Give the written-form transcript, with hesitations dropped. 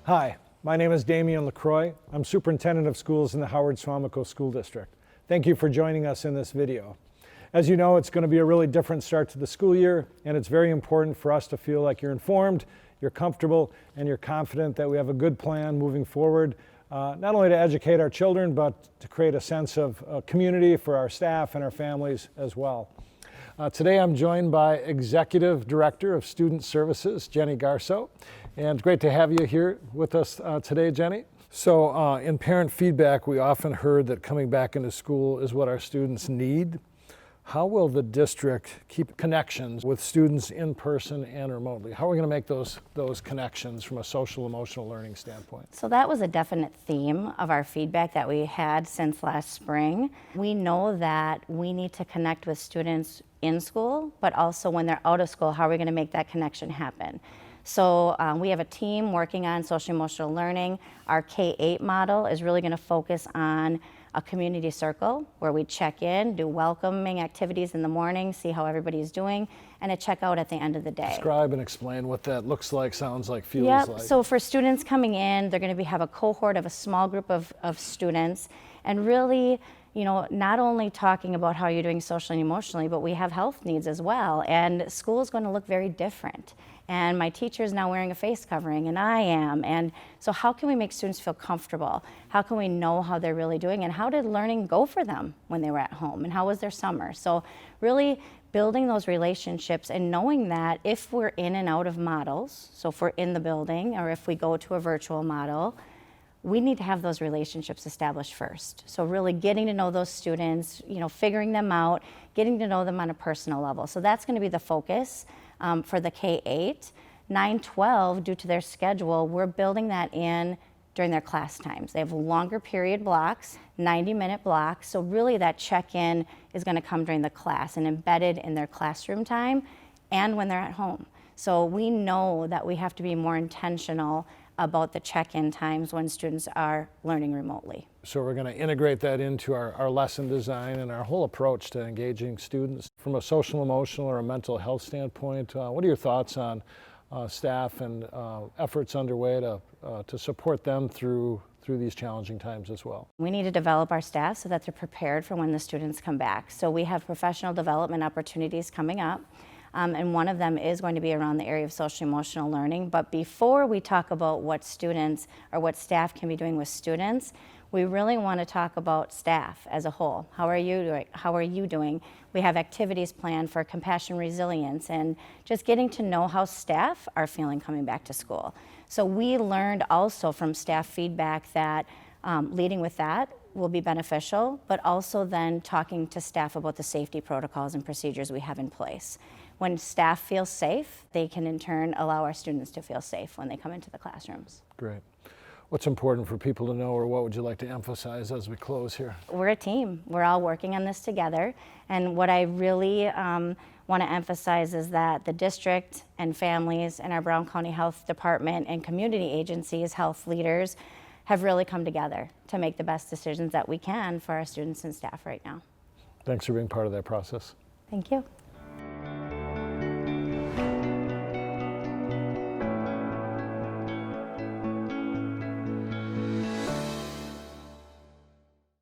Hi, my name is Damian LaCroix. I'm Superintendent of Schools in the Howard-Suamico School District. Thank you for joining us in this video. As you know, it's going to be a really different start to the school year, and it's very important for us to feel like you're informed, you're comfortable, and you're confident that we have a good plan moving forward, not only to educate our children, but to create a sense of community for our staff and our families as well. Today I'm joined by Executive Director of Student Services, Jennie Garceau. And great to have you here with us today, Jennie. So in parent feedback, we often heard that coming back into school is what our students need. How will the district keep connections with students in person and remotely? How are we going to make those connections from a social emotional learning standpoint? So that was a definite theme of our feedback that we had since last spring. We know that we need to connect with students in school, but also when they're out of school, how are we going to make that connection happen? So we have a team working on social emotional learning. Our K-8 model is really going to focus on a community circle where we check in, do welcoming activities in the morning, see how everybody's doing, and a check out at the end of the day. Describe and explain what that looks like, sounds like, feels like. So for students coming in, they're going to have a cohort of a small group of students, and really, you know, not only talking about how you're doing socially and emotionally, but we have health needs as well, and school is going to look very different. And my teacher is now wearing a face covering, and I am. And so how can we make students feel comfortable? How can we know how they're really doing? And how did learning go for them when they were at home? And how was their summer? So really building those relationships and knowing that if we're in and out of models, so if we're in the building or if we go to a virtual model, we need to have those relationships established first. So really getting to know those students, you know, figuring them out, getting to know them on a personal level. So that's going to be the focus for the K-8. 9-12, due to their schedule, we're building that in during their class times. They have longer period blocks, 90-minute blocks. So really that check-in is going to come during the class and embedded in their classroom time and when they're at home. So we know that we have to be more intentional about the check-in times when students are learning remotely. So we're going to integrate that into our lesson design and our whole approach to engaging students. From a social, emotional, or a mental health standpoint, what are your thoughts on staff and efforts underway to support them through these challenging times as well? We need to develop our staff so that they're prepared for when the students come back. So we have professional development opportunities coming up. And one of them is going to be around the area of social emotional learning. But before we talk about what students or what staff can be doing with students, we really want to talk about staff as a whole. How are you doing? How are you doing? We have activities planned for compassion, resilience, and just getting to know how staff are feeling coming back to school. So we learned also from staff feedback that leading with that will be beneficial, but also then talking to staff about the safety protocols and procedures we have in place. When staff feel safe, they can in turn allow our students to feel safe when they come into the classrooms. Great. What's important for people to know, or what would you like to emphasize as we close here? We're a team. We're all working on this together. And what I really want to emphasize is that the district and families and our Brown County Health Department and community agencies, health leaders, have really come together to make the best decisions that we can for our students and staff right now. Thanks for being part of that process. Thank you.